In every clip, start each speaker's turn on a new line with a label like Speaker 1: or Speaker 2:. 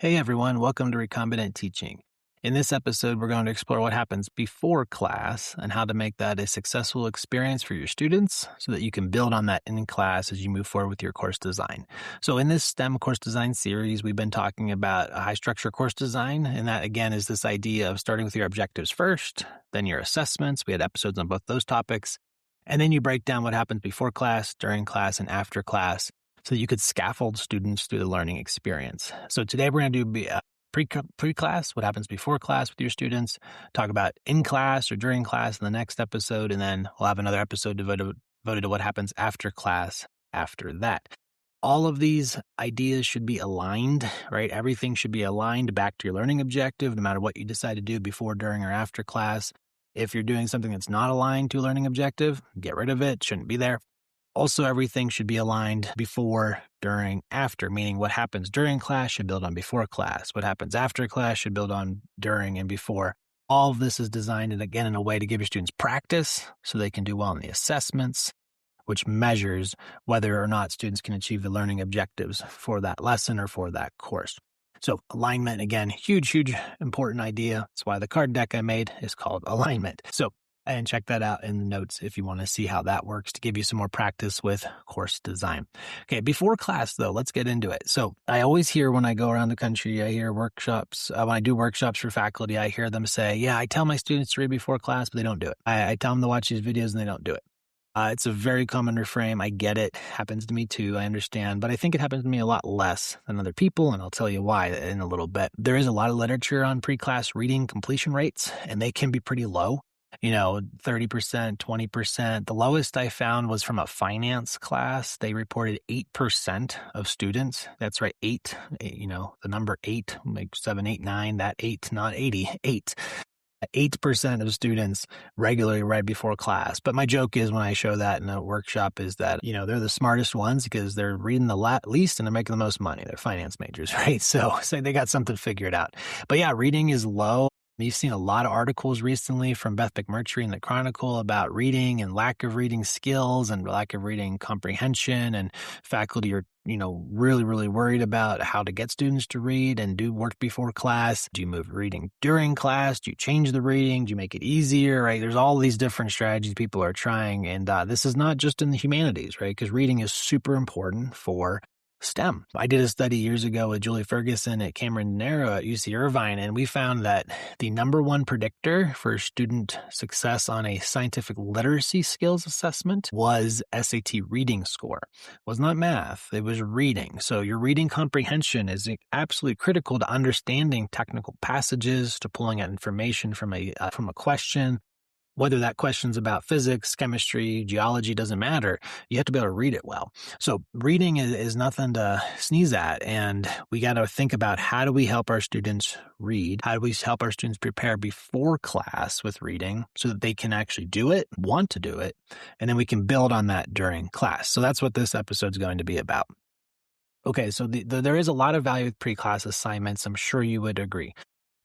Speaker 1: Hey everyone, welcome to Recombinant Teaching. In this episode, we're going to explore what happens before class and how to make that a successful experience for your students so that you can build on that in class as you move forward with your course design. So in this STEM course design series, we've been talking about a high structure course design. And that again is this idea of starting with your objectives first, then your assessments. We had episodes on both those topics. And then you break down what happens before class, during class, and after class so that you could scaffold students through the learning experience. So today we're going to do pre-class, what happens before class with your students, talk about in class or during class in the next episode, and then we'll have another episode devoted to what happens after class after that. All of these ideas should be aligned, right? Everything should be aligned back to your learning objective, no matter what you decide to do before, during, or after class. If you're doing something that's not aligned to a learning objective, get rid of it. Shouldn't be there. Also, everything should be aligned before, during, after, meaning what happens during class should build on before class. What happens after class should build on during and before. All of this is designed, and again, in a way to give your students practice so they can do well in the assessments, which measures whether or not students can achieve the learning objectives for that lesson or for that course. So alignment, again, huge, important idea. That's why the card deck I made is called Alignment. And check that out in the notes if you want to see how that works to give you some more practice with course design. Okay, before class, though, let's get into it. So I always hear when I go around the country, I hear workshops. When I do workshops for faculty, I hear them say, yeah, I tell my students to read before class, but they don't do it. I tell them to watch these videos and they don't do it. It's a very common refrain. I get it. Happens to me too. I understand. But I think it happens to me a lot less than other people, and I'll tell you why in a little bit. There is a lot of literature on pre-class reading completion rates, and they can be pretty low. 30%, 20%. The lowest I found was from a finance class. They reported 8% of students. That's right, eight, the number 8, like 7, 8, 9, that 8, not 80, 8. 8% of students regularly read before class. But my joke is when I show that in a workshop is that, they're the smartest ones because they're reading the least and they're making the most money. They're finance majors, right? So they got something figured out. But yeah, reading is low. You've seen a lot of articles recently from Beth McMurtry in the Chronicle about reading and lack of reading skills and lack of reading comprehension. And faculty are, really, really worried about how to get students to read and do work before class. Do you move reading during class? Do you change the reading? Do you make it easier, right? There's all these different strategies people are trying. And this is not just in the humanities, right? Because reading is super important for STEM. I did a study years ago with Julie Ferguson at Cameron Darrow at UC Irvine, and we found that the number one predictor for student success on a scientific literacy skills assessment was SAT reading score. It was not math, it was reading. So your reading comprehension is absolutely critical to understanding technical passages, to pulling out information from a question. Whether that question's about physics, chemistry, geology, doesn't matter. You have to be able to read it well. So reading is nothing to sneeze at. And we got to think about how do we help our students read? How do we help our students prepare before class with reading so that they can actually do it, want to do it, and then we can build on that during class. So that's what this episode's going to be about. Okay, so there is a lot of value with pre-class assignments. I'm sure you would agree.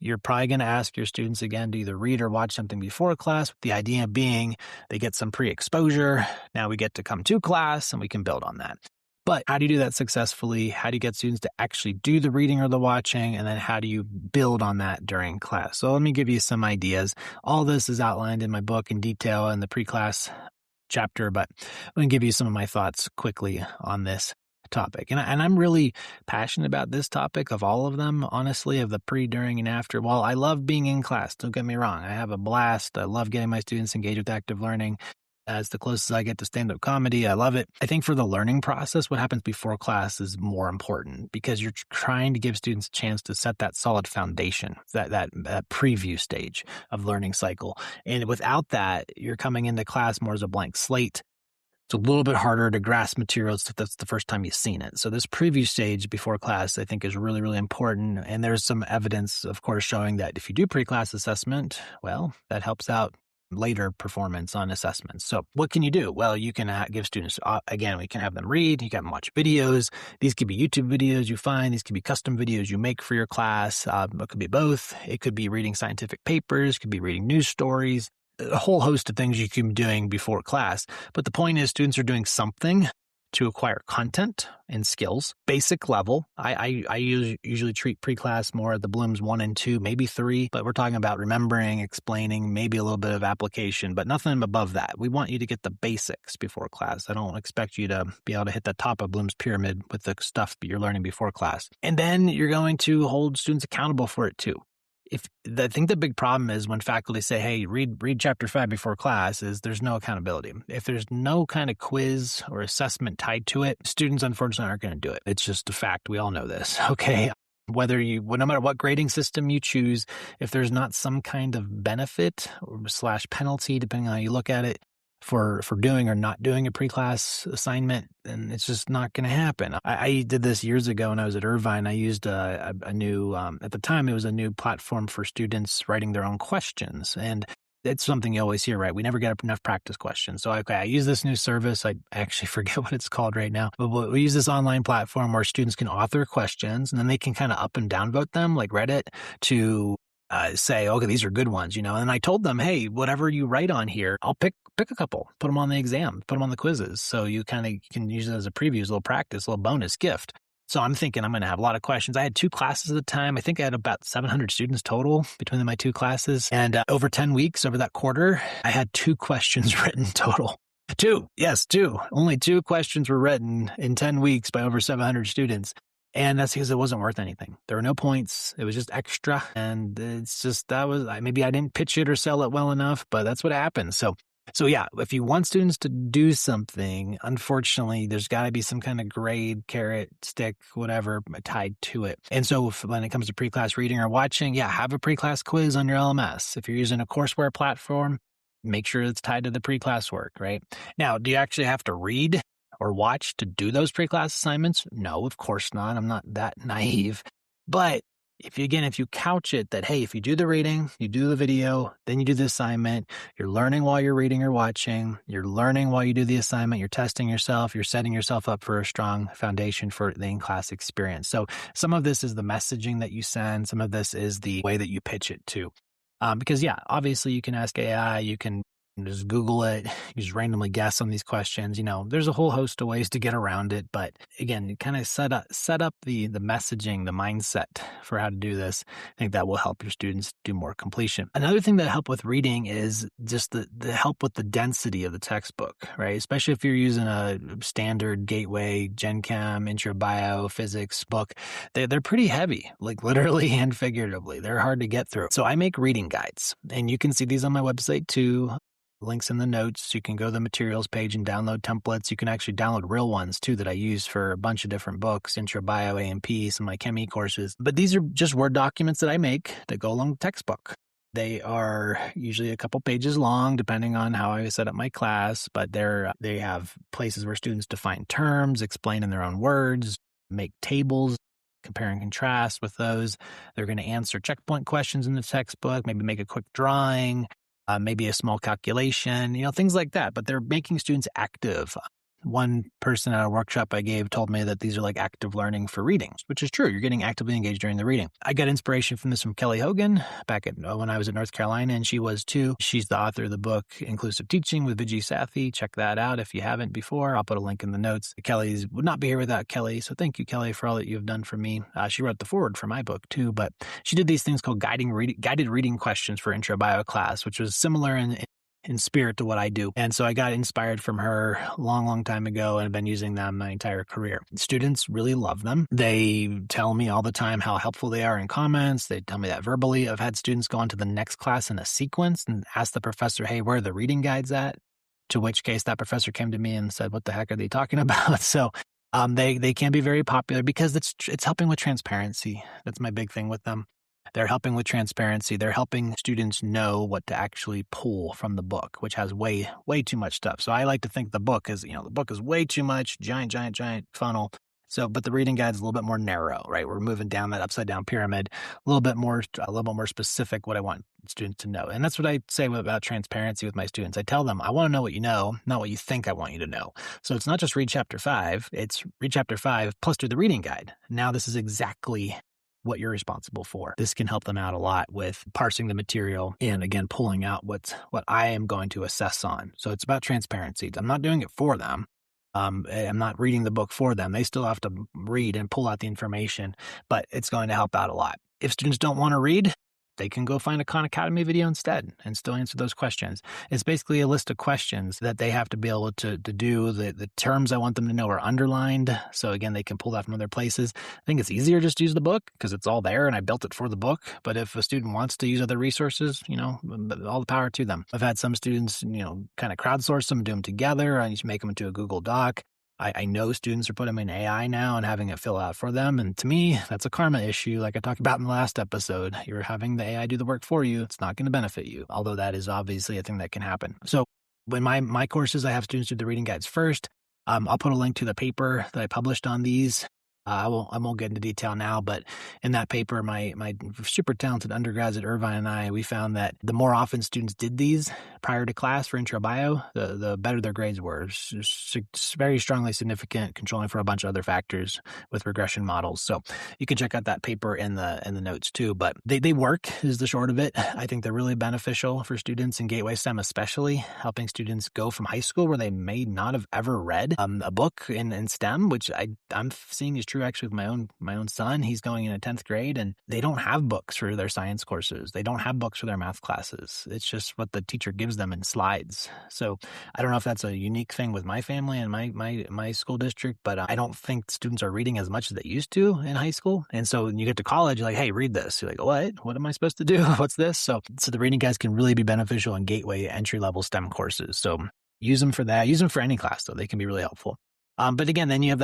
Speaker 1: You're probably going to ask your students again to either read or watch something before class, with the idea being they get some pre-exposure. Now we get to come to class and we can build on that. But how do you do that successfully? How do you get students to actually do the reading or the watching? And then how do you build on that during class? So let me give you some ideas. All this is outlined in my book in detail in the pre-class chapter, but I'm going to give you some of my thoughts quickly on this topic. And I'm really passionate about this topic of all of them, honestly, of the pre, during, and after. While I love being in class, don't get me wrong, I have a blast. I love getting my students engaged with active learning. It's the closest I get to stand-up comedy. I love it. I think for the learning process, what happens before class is more important because you're trying to give students a chance to set that solid foundation, that preview stage of learning cycle. And without that, you're coming into class more as a blank slate. It's a little bit harder to grasp materials if that's the first time you've seen it. So this preview stage before class, I think, is really, really important. And there's some evidence, of course, showing that if you do pre-class assessment, well, that helps out later performance on assessments. So what can you do? Well, you can give students, again, we can have them read, you can have them watch videos. These could be YouTube videos you find. These could be custom videos you make for your class. It could be both. It could be reading scientific papers, it could be reading news stories. A whole host of things you can be doing before class. But the point is students are doing something to acquire content and skills, basic level. I usually treat pre-class more at the Blooms 1 and 2, maybe 3, but we're talking about remembering, explaining, maybe a little bit of application, but nothing above that. We want you to get the basics before class. I don't expect you to be able to hit the top of Bloom's pyramid with the stuff that you're learning before class. And then you're going to hold students accountable for it too. I think the big problem is when faculty say, hey, read chapter 5 before class, is there's no accountability. If there's no kind of quiz or assessment tied to it, students unfortunately aren't going to do it. It's just a fact. We all know this. Okay. No matter what grading system you choose, if there's not some kind of benefit or / penalty, depending on how you look at it, for doing or not doing a pre-class assignment, then it's just not going to happen. I did this years ago when I was at Irvine. I used a new, at the time, it was a new platform for students writing their own questions. And it's something you always hear, right? We never get enough practice questions. So, I use this new service. I actually forget what it's called right now, but we use this online platform where students can author questions and then they can kind of up and down vote them like Reddit to say, okay, these are good ones, And I told them, hey, whatever you write on here, I'll pick a couple, put them on the exam, put them on the quizzes. So you kind of can use it as a preview, as a little practice, a little bonus gift. So I'm thinking I'm going to have a lot of questions. I had 2 classes at the time. I think I had about 700 students total between my 2 classes. And over 10 weeks, over that quarter, I had 2 questions written total. 2. Yes, 2. Only 2 questions were written in 10 weeks by over 700 students. And that's because it wasn't worth anything. There were no points. It was just extra. And it's just, maybe I didn't pitch it or sell it well enough, but that's what happens. So yeah, if you want students to do something, unfortunately, there's got to be some kind of grade, carrot, stick, whatever tied to it. And so when it comes to pre-class reading or watching, have a pre-class quiz on your LMS. If you're using a courseware platform, make sure it's tied to the pre-class work, right? Now, do you actually have to read or watch to do those pre-class assignments? No, of course not. I'm not that naive. But if you couch it that, hey, if you do the reading, you do the video, then you do the assignment, you're learning while you're reading or watching, you're learning while you do the assignment, you're testing yourself, you're setting yourself up for a strong foundation for the in-class experience. So some of this is the messaging that you send. Some of this is the way that you pitch it too. Because obviously you can ask AI, you can just Google it, you just randomly guess on these questions. There's a whole host of ways to get around it. But again, you kind of set up the messaging, the mindset for how to do this. I think that will help your students do more completion. Another thing that help with reading is just the help with the density of the textbook, right? Especially if you're using a standard Gateway, Gen Chem, Intro Bio, Physics book. They're pretty heavy, like literally and figuratively. They're hard to get through. So I make reading guides, and you can see these on my website too. Links in the notes. You can go to the materials page and download templates. You can actually download real ones too that I use for a bunch of different books, Intro Bio, AMP, some of my Chem courses. But these are just Word documents that I make that go along the textbook. They are usually a couple pages long, depending on how I set up my class, but they have places where students define terms, explain in their own words, make tables, compare and contrast with those. They're going to answer checkpoint questions in the textbook, maybe make a quick drawing, maybe a small calculation, things like that. But they're making students active. One person at a workshop I gave told me that these are like active learning for reading, which is true. You're getting actively engaged during the reading. I got inspiration from this from Kelly Hogan back when I was at North Carolina, and she was too. She's the author of the book Inclusive Teaching with Vijay Sathi. Check that out if you haven't before. I'll put a link in the notes. Kelly's would not be here without Kelly, so thank you, Kelly, for all that you've done for me. She wrote the foreword for my book too, but she did these things called guided reading questions for Intro Bio class, which was similar in spirit to what I do. And so I got inspired from her long time ago and have been using them my entire career. Students really love them. They tell me all the time how helpful they are in comments. They tell me that verbally. I've had students go on to the next class in a sequence and ask the professor, hey, where are the reading guides at? To which case that professor came to me and said, what the heck are they talking about? So they can be very popular because it's helping with transparency. That's my big thing with them. They're helping with transparency. They're helping students know what to actually pull from the book, which has way too much stuff. So I like to think the book is way too much, giant funnel. So, but the reading guide is a little bit more narrow, right? We're moving down that upside down pyramid, a little bit more specific what I want students to know. And that's what I say about transparency with my students. I tell them, I want to know what you know, not what you think I want you to know. So it's not just read chapter 5, it's read chapter 5 plus do the reading guide. Now this is exactly what you're responsible for. This can help them out a lot with parsing the material and again, pulling out what I am going to assess on. So it's about transparency. I'm not doing it for them. I'm not reading the book for them. They still have to read and pull out the information, but it's going to help out a lot. If students don't want to read, they can go find a Khan Academy video instead and still answer those questions. It's basically a list of questions that they have to be able to do. The terms I want them to know are underlined. So again, they can pull that from other places. I think it's easier just to use the book because it's all there and I built it for the book. But if a student wants to use other resources, all the power to them. I've had some students, kind of crowdsource them, do them together. I need to make them into a Google Doc. I know students are putting them in AI now and having it fill out for them. And to me, that's a karma issue. Like I talked about in the last episode, you're having the AI do the work for you. It's not going to benefit you, although that is obviously a thing that can happen. So when my courses, I have students do the reading guides first. I'll put a link to the paper that I published on these. I won't get into detail now, but in that paper, my super talented undergrads at Irvine and I, we found that the more often students did these prior to class for intro bio, the better their grades were. It's very strongly significant, controlling for a bunch of other factors with regression models. So you can check out that paper in the notes too. But they work is the short of it. I think they're really beneficial for students in Gateway STEM, especially helping students go from high school where they may not have ever read a book in STEM, which I'm seeing is true actually with my own son. He's going into 10th grade and they don't have books for their science courses. They don't have books for their math classes. It's just what the teacher gives them in slides. So I don't know if that's a unique thing with my family and my school district, but I don't think students are reading as much as they used to in high school. And so when you get to college, you're like, hey, read this. You're like, what am I supposed to do? What's this? So the reading guides can really be beneficial in Gateway entry-level STEM courses. So use them for that. Use them for any class though. They can be really helpful. But again, then you have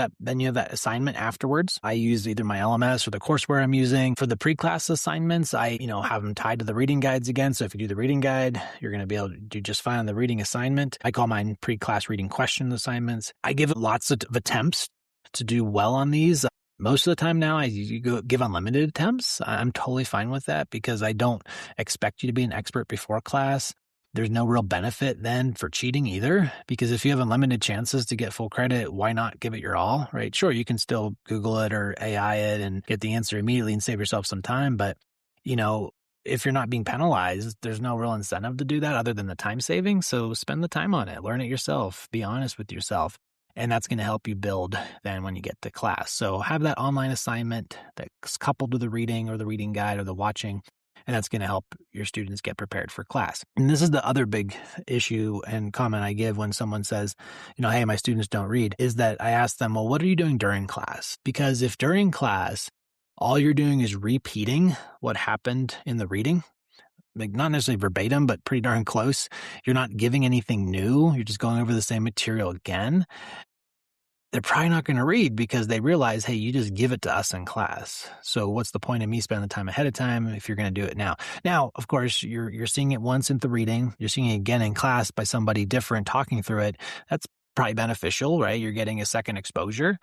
Speaker 1: that assignment afterwards. I use either my LMS or the courseware I'm using. For the pre-class assignments, I, have them tied to the reading guides again. So if you do the reading guide, you're going to be able to do just fine on the reading assignment. I call mine pre-class reading question assignments. I give lots of attempts to do well on these. Most of the time now, I give unlimited attempts. I'm totally fine with that because I don't expect you to be an expert before class. There's no real benefit then for cheating either, because if you have unlimited chances to get full credit, why not give it your all, right? Sure, you can still Google it or AI it and get the answer immediately and save yourself some time. But, if you're not being penalized, there's no real incentive to do that other than the time saving. So spend the time on it, learn it yourself, be honest with yourself. And that's going to help you build then when you get to class. So have that online assignment that's coupled with the reading or the reading guide or the watching. And that's going to help your students get prepared for class. And this is the other big issue and comment I give when someone says, hey, my students don't read, is that I ask them, well, what are you doing during class? Because if during class, all you're doing is repeating what happened in the reading, like not necessarily verbatim, but pretty darn close, you're not giving anything new, you're just going over the same material again, they're probably not going to read because they realize, hey, you just give it to us in class. So what's the point of me spending the time ahead of time if you're going to do it now? Now, of course, you're seeing it once in the reading. You're seeing it again in class by somebody different talking through it. That's probably beneficial, right? You're getting a second exposure.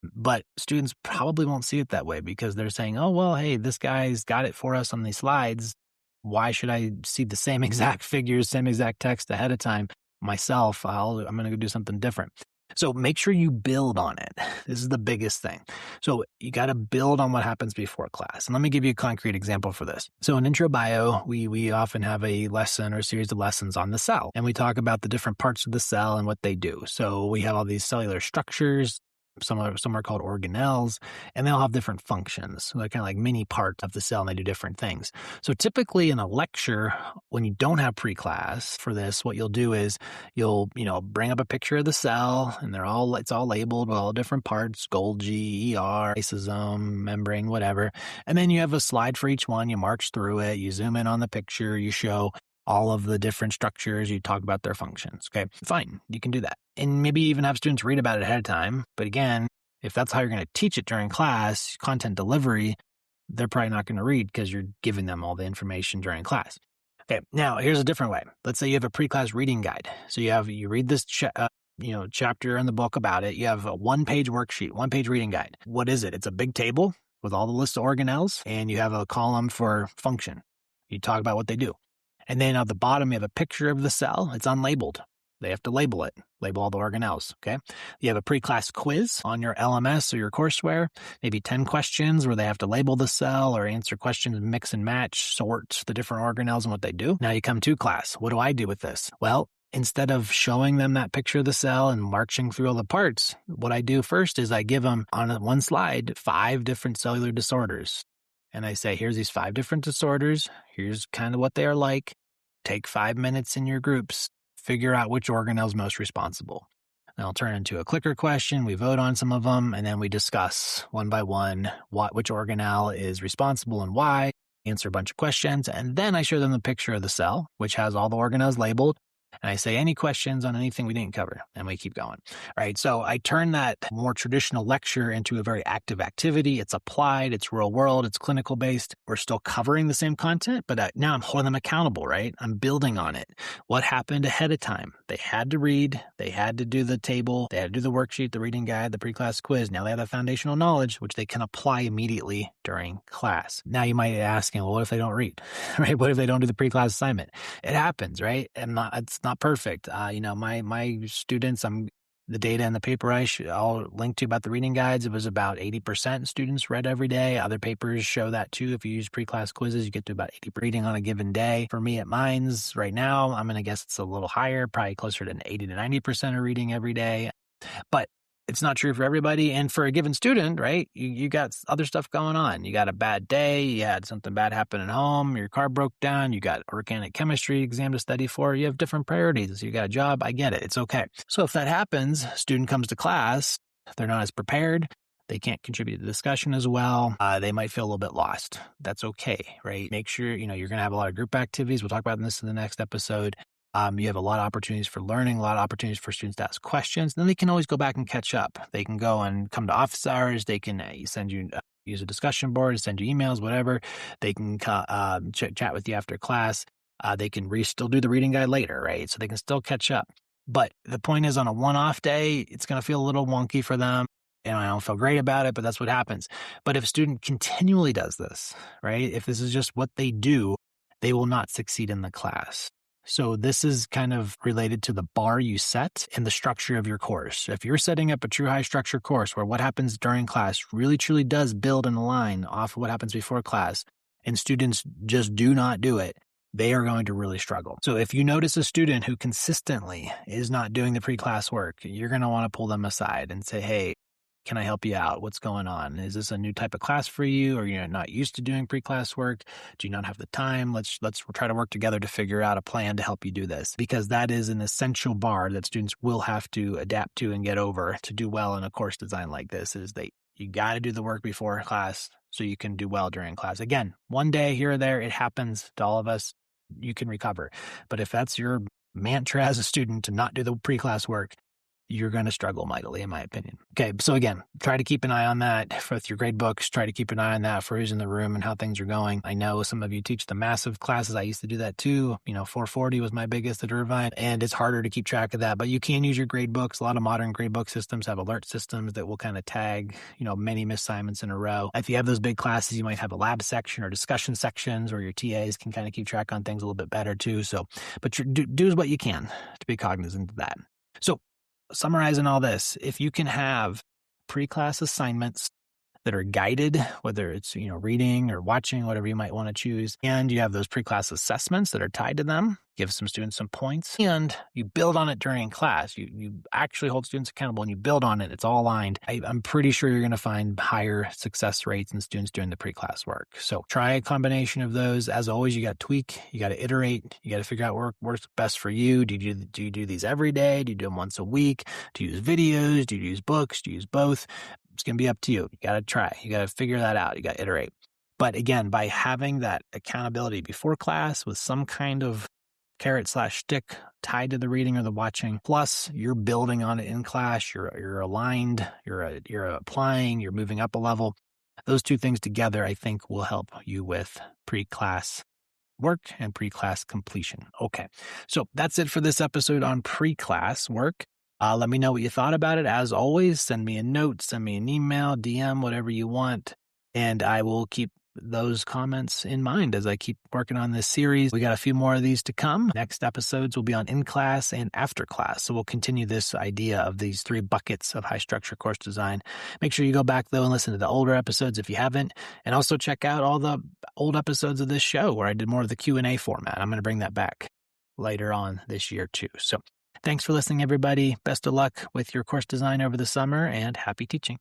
Speaker 1: But students probably won't see it that way because they're saying, oh, well, hey, this guy's got it for us on these slides. Why should I see the same exact figures, same exact text ahead of time myself? I'm going to go do something different. So make sure you build on it. This is the biggest thing. So you got to build on what happens before class. And let me give you a concrete example for this. So in intro bio, we often have a lesson or a series of lessons on the cell. And we talk about the different parts of the cell and what they do. So we have all these cellular structures. Some are called organelles, and they all have different functions. So they're kind of like mini parts of the cell, and they do different things. So typically in a lecture, when you don't have pre-class for this, what you'll do is you'll bring up a picture of the cell, and it's all labeled with all different parts: Golgi, ER, lysosome, membrane, whatever. And then you have a slide for each one. You march through it. You zoom in on the picture. You show all of the different structures, you talk about their functions. Okay, fine, you can do that. And maybe even have students read about it ahead of time. But again, if that's how you're going to teach it during class, content delivery, they're probably not going to read because you're giving them all the information during class. Okay, now here's a different way. Let's say you have a pre-class reading guide. So you read this chapter in the book about it. You have a one-page worksheet, one-page reading guide. What is it? It's a big table with all the list of organelles, and you have a column for function. You talk about what they do. And then at the bottom, you have a picture of the cell. It's unlabeled. They have to label it, label all the organelles, okay? You have a pre-class quiz on your LMS or your courseware, maybe 10 questions where they have to label the cell or answer questions, mix and match, sort the different organelles and what they do. Now you come to class. What do I do with this? Well, instead of showing them that picture of the cell and marching through all the parts, what I do first is I give them on one slide 5 different cellular disorders. And I say, here's these 5 different disorders. Here's kind of what they are like. Take 5 minutes in your groups, figure out which organelle is most responsible. And I'll turn it into a clicker question. We vote on some of them, and then we discuss one by one which organelle is responsible and why, answer a bunch of questions, and then I show them the picture of the cell, which has all the organelles labeled. And I say, any questions on anything we didn't cover? And we keep going. All right. So I turn that more traditional lecture into a very active activity. It's applied, it's real world, it's clinical based. We're still covering the same content, but now I'm holding them accountable, right? I'm building on it. What happened ahead of time? They had to read, they had to do the table, they had to do the worksheet, the reading guide, the pre-class quiz. Now they have the foundational knowledge, which they can apply immediately during class. Now you might be asking, well, what if they don't read, right? What if they don't do the pre-class assignment? It happens, right? And it's not perfect. My students, the data in the paper I'll link to about the reading guides, it was about 80% students read every day. Other papers show that too. If you use pre-class quizzes, you get to about 80% reading on a given day. For me at Minds right now, I'm going to guess it's a little higher, probably closer to 80 to 90% of reading every day. But it's not true for everybody. And for a given student, right, you got other stuff going on. You got a bad day. You had something bad happen at home. Your car broke down. You got organic chemistry exam to study for. You have different priorities. You got a job. I get it. It's okay. So if that happens, student comes to class, they're not as prepared. They can't contribute to the discussion as well. They might feel a little bit lost. That's okay, right? Make sure, you're going to have a lot of group activities. We'll talk about this in the next episode. You have a lot of opportunities for learning, a lot of opportunities for students to ask questions. Then they can always go back and catch up. They can go and come to office hours. They can send you, use a discussion board, send you emails, whatever. They can chat with you after class. They can still do the reading guide later, right? So they can still catch up. But the point is, on a one-off day, it's going to feel a little wonky for them. And I don't feel great about it, but that's what happens. But if a student continually does this, right? If this is just what they do, they will not succeed in the class. So this is kind of related to the bar you set and the structure of your course. If you're setting up a true high structure course where what happens during class really truly does build and align off of what happens before class, and students just do not do it, they are going to really struggle. So if you notice a student who consistently is not doing the pre-class work, you're going to want to pull them aside and say, hey, can I help you out? What's going on? Is this a new type of class for you? Or you're not used to doing pre-class work? Do you not have the time? Let's try to work together to figure out a plan to help you do this, because that is an essential bar that students will have to adapt to and get over to do well in a course design like this. You got to do the work before class so you can do well during class. Again, one day here or there, it happens to all of us. You can recover. But if that's your mantra as a student to not do the pre-class work, you're going to struggle mightily, in my opinion. Okay, so again, try to keep an eye on that with your grade books. Try to keep an eye on that for who's in the room and how things are going. I know some of you teach the massive classes. I used to do that too. 440 was my biggest at Irvine, and it's harder to keep track of that. But you can use your grade books. A lot of modern grade book systems have alert systems that will kind of tag, many misassignments in a row. If you have those big classes, you might have a lab section or discussion sections where your TAs can kind of keep track on things a little bit better too. So, but do what you can to be cognizant of that. So, summarizing all this, if you can have pre-class assignments that are guided, whether it's, reading or watching, whatever you might want to choose, and you have those pre-class assessments that are tied to them, give some students some points, and you build on it during class. You actually hold students accountable and you build on it. It's all aligned. I'm pretty sure you're going to find higher success rates in students doing the pre-class work. So try a combination of those. As always, you got to tweak, you got to iterate, you got to figure out what works best for you. Do you do these every day? Do you do them once a week? Do you use videos? Do you use books? Do you use both? It's going to be up to you. You got to try. You got to figure that out. You got to iterate. But again, by having that accountability before class with some kind of carrot/stick tied to the reading or the watching, plus you're building on it in class, you're aligned, you're applying, you're moving up a level. Those two things together, I think, will help you with pre-class work and pre-class completion. Okay, so that's it for this episode on pre-class work. Let me know what you thought about it. As always, send me a note, send me an email, DM, whatever you want, and I will keep those comments in mind as I keep working on this series. We got a few more of these to come. Next episodes will be on in-class and after-class. So we'll continue this idea of these 3 buckets of high-structure course design. Make sure you go back, though, and listen to the older episodes if you haven't. And also check out all the old episodes of this show where I did more of the Q&A format. I'm going to bring that back later on this year, too. So Thanks for listening, everybody. Best of luck with your course design over the summer, and happy teaching.